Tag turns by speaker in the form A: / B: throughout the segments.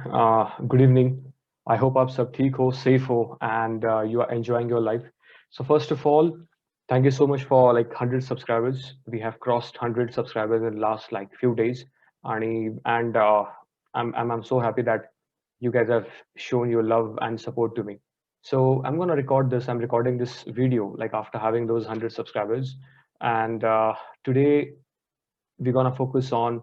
A: Good evening. I hope आप सब ठीक हो, safe हो, and you are enjoying your life. So first of all, thank you so much for like 100 subscribers. We have crossed 100 subscribers in the last like few days, and I'm so happy that you guys have shown your love and support to me. So I'm gonna record this. I'm recording this video like after having those 100 subscribers, and today we're gonna focus on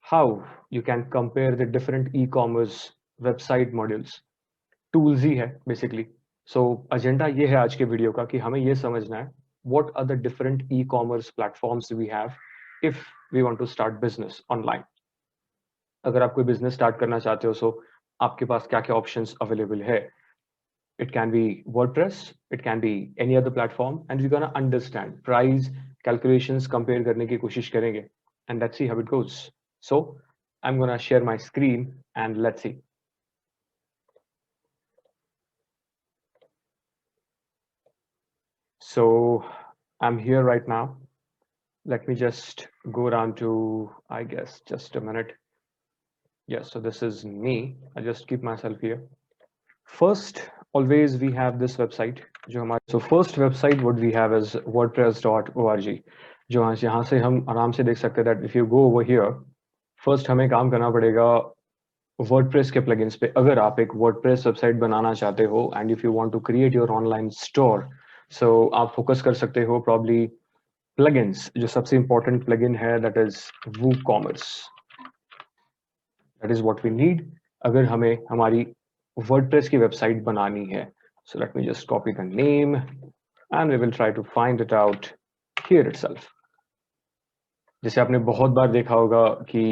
A: how you can compare the different e-commerce website models. Tools ही है basically. सो agenda ये है आज के video का कि हमें ये समझना है what are the different e-commerce platforms we have if we want to start business online. अगर आप कोई बिजनेस स्टार्ट करना चाहते हो सो आपके पास क्या क्या ऑप्शंस अवेलेबल है. It can be WordPress, it can be any other platform, and we're gonna understand price calculations compare करने की कोशिश करेंगे, and let's see how it goes. So I'm gonna share my screen and let's see. So I'm here right now. Let me just go down to, I guess, just a minute. Yes, so this is me. I just keep myself here. First, always we have this website. So first website what we have is wordpress.org. जो यहाँ से हम आराम से देख सकते हैं that if you go over here, first हमें काम करना पड़ेगा WordPress के plugins पे. अगर आप एक WordPress वेबसाइट बनाना चाहते हो and if you want to create your online store, so आप focus कर सकते हो probably plugins. जो सबसे important plugin है that is WooCommerce. That is what we need अगर हमें हमारी WordPress की वेबसाइट बनानी है. So let me just copy the name and we will try to find it out here itself. जैसे आपने बहुत बार देखा होगा कि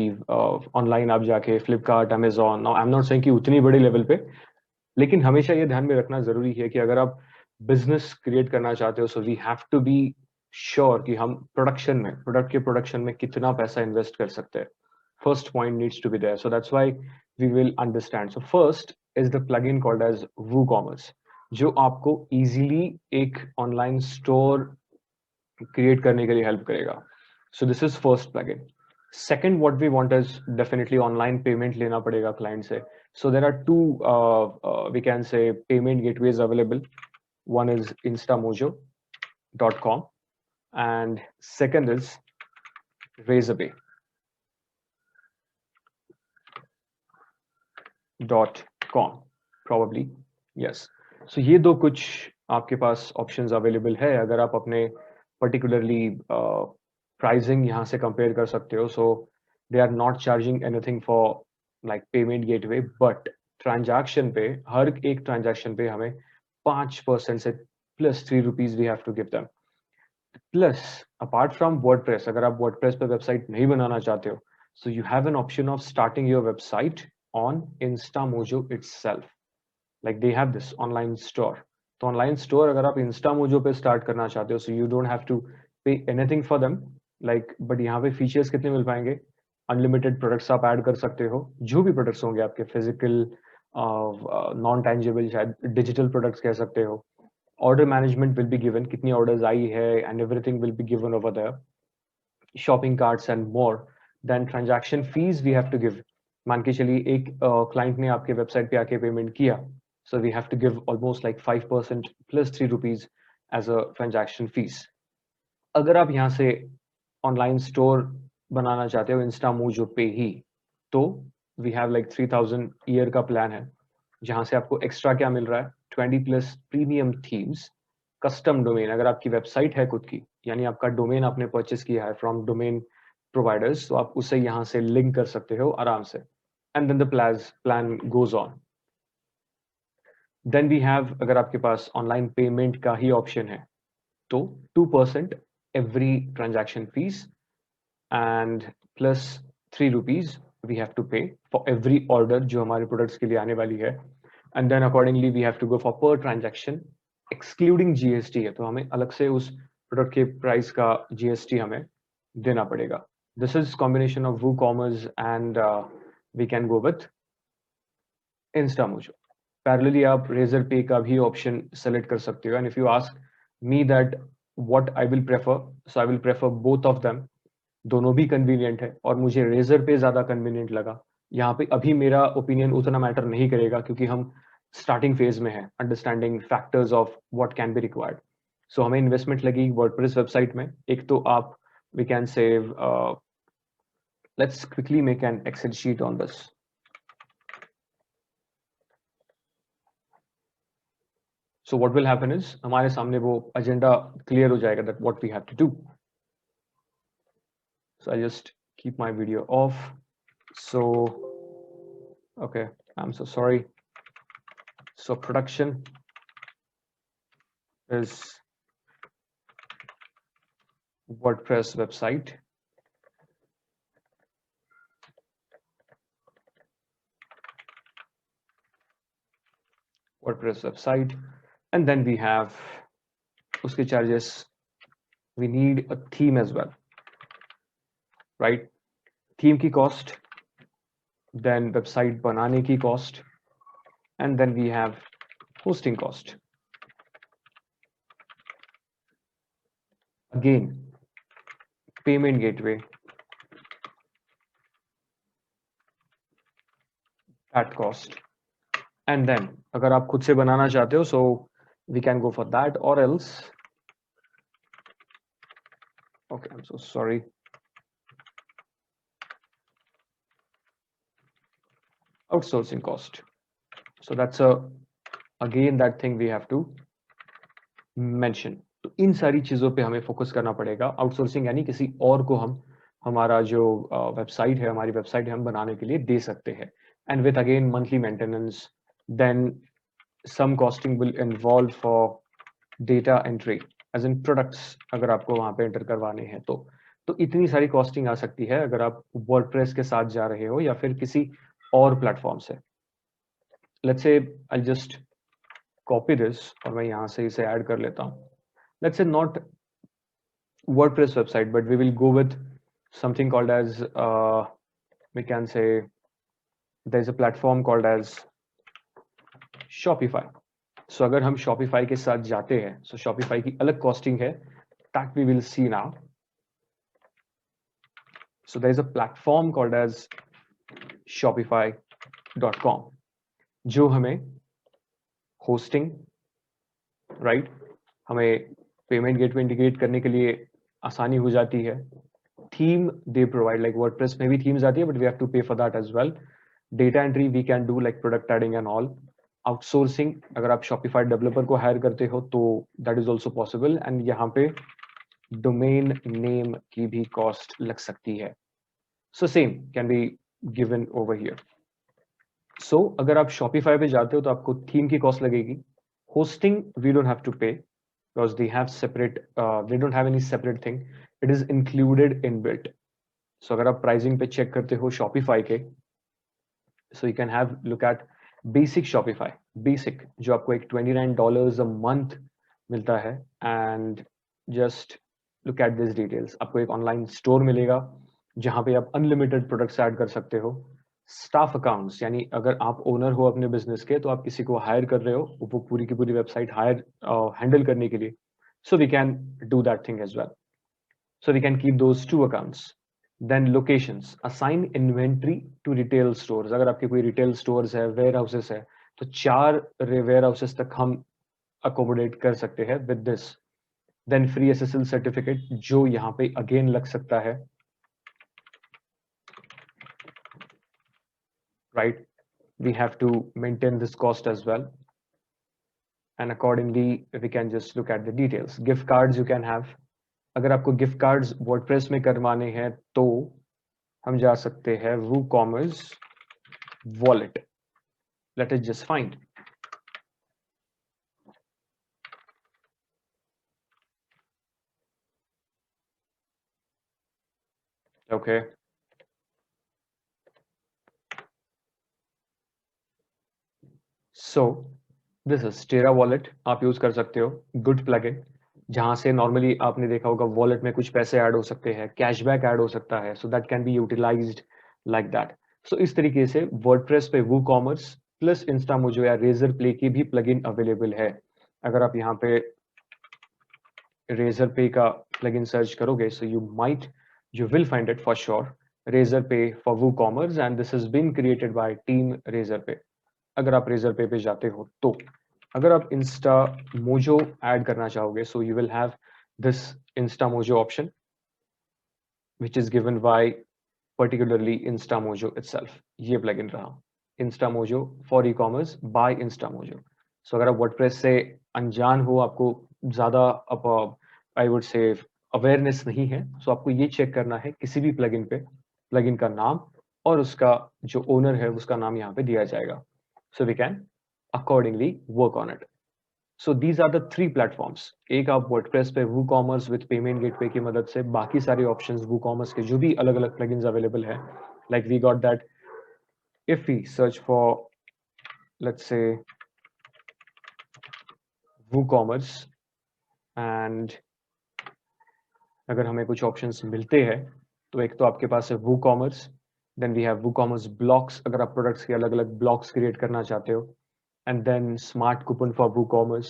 A: ऑनलाइन आप जाके Flipkart, Amazon, now I am not saying कि उतनी बड़ी लेवल पे, लेकिन हमेशा ये ध्यान में रखना जरूरी है कि अगर आप बिजनेस क्रिएट करना चाहते हो so we have to be sure कि हम प्रोडक्शन में प्रोडक्ट के प्रोडक्शन में कितना पैसा इन्वेस्ट कर सकते हैं. First point needs to be there, so that's why we will understand. So first is the plugin called as WooCommerce, जो आपको इजीली एक ऑनलाइन स्टोर क्रिएट करने के लिए हेल्प करेगा. So this is first plugin. Second, what we want is definitely online payment लेना पड़ेगा client से. So there are two, we can say payment gateways available. One is instamojo.com and second is razorpay.com probably. Yes. So ये दो कुछ आपके पास options available है अगर आप अपने particularly pricing यहाँ से compare कर सकते हो. So they are not charging anything for like payment gateway, but transaction पे हर एक transaction पे हमें 5% से plus 3 rupees we have to give them. Plus apart from WordPress, अगर आप WordPress पे website नहीं बनाना चाहते हो, so you have an option of starting your website on Instamojo itself. Like they have this online store. तो online store अगर आप Instamojo पे start करना चाहते हो, so you don't have to pay anything for them. Like, but यहाँ पे features कितने मिल पाएंगे? Unlimited products आप add कर सकते हो, जो भी products होंगे आपके physical, non tangible, शायद digital products कह सकते हो. Order management will be given, कितनी orders आई है, and everything will be given over there. Shopping carts and more. Then transaction fees we have to give. मान के चलिए एक client ने आपके website पे आके payment किया, so we have to give almost like 5% plus 3 rupees as a transaction fees. अगर आप यहाँ से online store बनाना चाहते हो Instamojo पे ही, तो we have like 3000 year का plan है, जहाँ से आपको extra क्या मिल रहा है? 20 plus premium themes, custom domain. अगर आपकी website है खुद की, यानी आपका domain आपने purchase किया है from domain providers, तो आप उसे यहाँ से link कर सकते हो आराम से. And then the plan goes on. Then we have, अगर आपके पास online payment का ही option है, तो 2% every transaction fees and plus 3 rupees we have to pay for every order जो हमारे products के लिए आने वाली है. And then accordingly we have to go for per transaction excluding GST है, तो हमें अलग से उस product के price का GST हमें देना पड़ेगा. This is combination of WooCommerce and we can go with Instamojo. Parallelly आप Razorpay का भी option select कर सकते हो. And if you ask me that what I will prefer, so I will prefer both of them. दोनों भी convenient है और मुझे Razorpay ज़्यादा convenient लगा. यहाँ पे अभी मेरा ओपिनियन उतना मैटर नहीं करेगा क्योंकि हम स्टार्टिंग फेज में है, understanding factors of what can be required. So हमें इन्वेस्टमेंट लगेगी वर्डप्रेस वेबसाइट में. एक तो आप we can save, let's quickly make an Excel sheet on this. So what will happen is हमारे सामने वो एजेंडा क्लियर हो जाएगा that what we have to do. So I just keep my video off. So, okay, I'm so sorry. So production is WordPress website. WordPress website. And then we have uske charges. We need a theme as well, right? Theme ki cost, then website banane ki cost, and then we have hosting cost. Again, payment gateway, that cost. And then अगर आप खुद से बनाना चाहते हो, so we can go for that, or else, okay, I'm so sorry. Outsourcing cost. So that's again that thing we have to mention. तो इन सारी चीजों पे हमें फोकस करना पड़ेगा. आउटसोर्सिंग यानी किसी और को हम हमारा जो वेबसाइट है, हमारी वेबसाइट है, हम बनाने के लिए दे सकते हैं. And with again monthly maintenance, then some costing will involve for data entry as in products अगर आपको वहां पे एंटर करवाने हैं तो इतनी सारी कॉस्टिंग आ सकती है अगर आप वर्डप्रेस के साथ जा रहे हो या फिर किसी और प्लेटफॉर्म से. Let's say I just copy this और मैं यहाँ से इसे ऐड कर लेता हूँ. Let's say not WordPress website, but we will go with something called as we can say there's a platform called as Shopify. So अगर हम Shopify के साथ जाते हैं, so Shopify की अलग costing है, that we will see now. So there is a platform called as Shopify.com जो हमें hosting, right, हमें पेमेंट गेटवे इंटीग्रेट करने के लिए आसानी हो जाती है. Theme they provide, like WordPress में भी थीम्स आती है, but we have to pay for that as well. Data entry we can do like product adding and all. Outsourcing अगर आप शॉपिफाई डेवलपर को हायर करते हो तो that is also possible. And यहाँ पे डोमेन नेम की भी कॉस्ट लग सकती है. So same can be given over here. So अगर आप शॉपिफाई पे जाते हो तो आपको थीम की कॉस्ट लगेगी. Hosting we don't have to pay because they have separate, they don't have any separate thing. It is included inbuilt. So अगर आप pricing पे check करते हो Shopify के, so you can have look at basic Shopify, basic जो आपको एक $29 a month मिलता है. And just look at these details. आपको एक online store मिलेगा जहाँ पे आप unlimited products add कर सकते हो. स्टाफ अकाउंट्स यानी अगर आप ओनर हो अपने बिजनेस के तो आप किसी को हायर कर रहे हो वो पूरी की पूरी वेबसाइट हायर हैंडल करने के लिए. So we can do that thing as well. So we can keep those two accounts. Then locations, assign inventory to retail stores. अगर आपके कोई रिटेल स्टोर्स है, वेयर हाउसेस है, तो 4 वेयर हाउसेस तक हम अकोमोडेट कर सकते हैं with this. Then free SSL certificate जो यहाँ पे अगेन लग सकता है, right? We have to maintain this cost as well. And accordingly, we can just look at the details. Gift cards you can have. अगर आपको gift cards WordPress में करवाने हैं तो हम जा सकते हैं WooCommerce wallet. Let us just find. Okay. So this is Terra wallet. आप यूज कर सकते हो. Good plugin. जहां से नॉर्मली आपने देखा होगा वॉलेट में कुछ पैसे ऐड हो सकते हैं, कैशबैक ऐड हो सकता है. So that can be utilised like that. So इस तरीके से वर्डप्रेस पे WooCommerce प्लस इंस्टामोजो या रेजर प्ले की भी प्लगइन अवेलेबल है. अगर आप यहाँ पे रेजर पे का प्लगइन सर्च करोगे, so you will find it for sure. Razorpay for WooCommerce and this has been created by team Razorpay. अगर आप Razorpay पे जाते हो तो अगर आप InstaMojo ऐड करना चाहोगे, so you will have this InstaMojo option which is given by particularly InstaMojo itself. ये plugin रहा InstaMojo for e-commerce by InstaMojo. So अगर आप WordPress से अनजान हो, आपको ज़्यादा I would say अवेयरनेस नहीं है, so आपको ये चेक करना है किसी भी प्लगइन पे प्लगइन का नाम और उसका जो ओनर है उसका नाम यहाँ पे दिया जाएगा. So we can accordingly work on it. So these are the three platforms. एक आप WordPress पे WooCommerce with Payment Gateway की मदद से बाकी सारे options WooCommerce के जो भी अलग-अलग plugins available है, like we got that if we search for let's say WooCommerce and अगर हमें कुछ options मिलते हैं तो एक तो आपके पास है WooCommerce, then we have WooCommerce blocks अगर आप products के अलग-अलग blocks create करना चाहते हो, and then Smart Coupon for WooCommerce.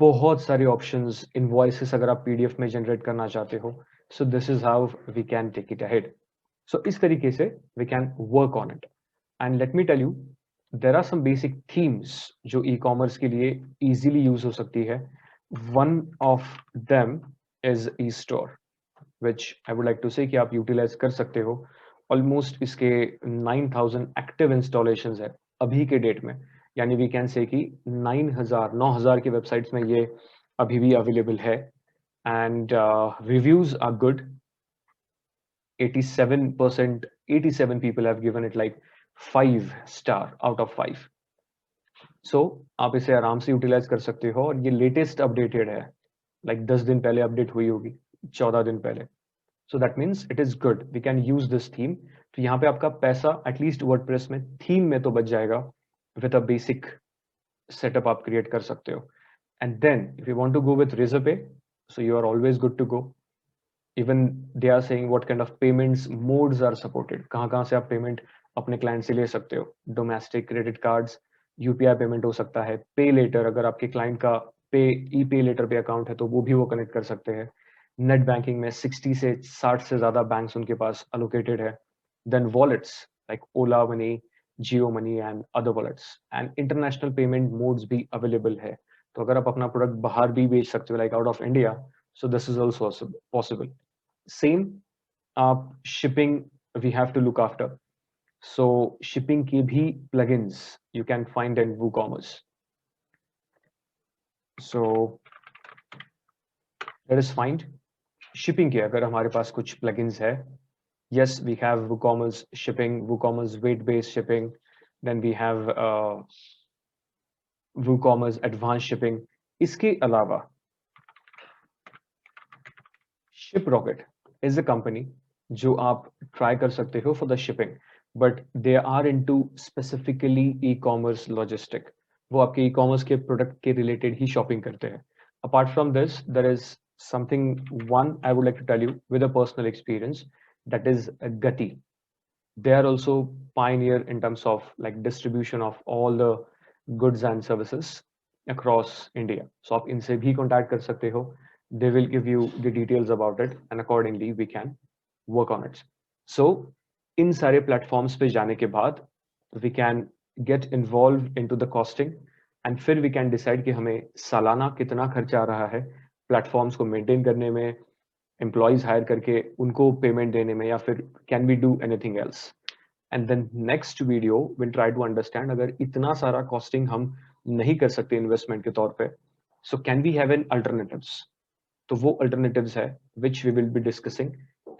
A: बहुत सारे ऑप्शंस इनवॉइसेस अगर आप पीडीएफ में जनरेट करना चाहते हो, so this is how we can take it ahead. So इस तरीके से we can work on it. And let me tell you, there are some basic themes जो ई कॉमर्स के लिए इजीली यूज हो सकती है. One of them is e store which I would like to say कि आप utilise कर सकते हो. ऑलमोस्ट इसके 9000 एक्टिव इंस्टॉलेशंस है अभी के डेट में, यानी वी कैन से कि 9,000 की वेबसाइट्स में ये अभी भी अवेलेबल है. And reviews are good. 87 people have given it like 5 star out of 5. So आप इसे आराम से यूटिलाइज कर सकते हो और ये लेटेस्ट अपडेटेड है, लाइक 10 दिन पहले अपडेट हुई होगी, 14 दिन पहले. So that means it is good. We can use this theme. तो यहाँ पे आपका पैसा एटलीस्ट वर्डप्रेस में थीम में तो बच जाएगा. विद अ बेसिक सेटअप आप क्रिएट कर सकते हो. And then if you want to go with Razorpay, so you are always good to go. Even they are saying what kind of payments modes are supported. कहाँ से आप payment अपने client से ले सकते हो. Domestic credit cards, UPI payment हो सकता है, पे लेटर अगर आपके क्लाइंट का पे लेटर पे अकाउंट है तो वो भी वो कनेक्ट कर सकते हैं. नेट बैंकिंग में 60 से 60 से ज्यादा बैंक्स उनके पास अलोकेटेड है. Then wallets like Ola money, Jio money and other wallets and international payment modes भी अवेलेबल है. तो अगर आप अपना प्रोडक्ट बाहर भी बेच सकते हो like out of India, so this is also possible. Same shipping we have to look after. So shipping की भी plugins you can find in WooCommerce. So let us find shipping के अगर हमारे पास कुछ plugins है. Yes, we have WooCommerce shipping, WooCommerce weight-based shipping. Then we have WooCommerce advanced shipping. इसके अलावा ShipRocket is a company जो आप ट्राई कर सकते हो for the shipping, but they are into specifically e-commerce logistic. वो आपके e-commerce के प्रोडक्ट के रिलेटेड ही शॉपिंग करते हैं. Apart from this, there is something one I would like to tell you with a personal experience, that is Gati. They are also pioneer in terms of like distribution of all the goods and services across India. So आप इनसे भी contact कर सकते हो. They will give you the details about it and accordingly we can work on it. So इन सारे platforms पे जाने के बाद we can get involved into the costing and फिर we can decide कि हमें सालाना कितना खर्चा आ रहा है platforms को maintain करने में, employees hire करके उनको payment देने में, या फिर can we do anything else. And then next video we'll try to understand अगर इतना सारा costing हम नहीं कर सकते investment के तौर पे, so can we have an alternatives. तो वो alternatives है which we will be discussing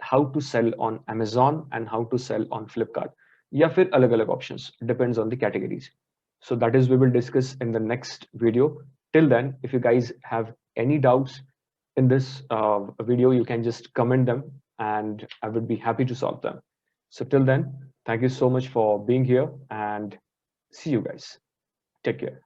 A: how to sell on Amazon and how to sell on Flipkart, या फिर अलग-अलग options, depends on the categories. So that is we will discuss in the next video. Till then, if you guys have any doubts in this video, you can just comment them and I would be happy to solve them. So till then, thank you so much for being here and see you guys. Take care.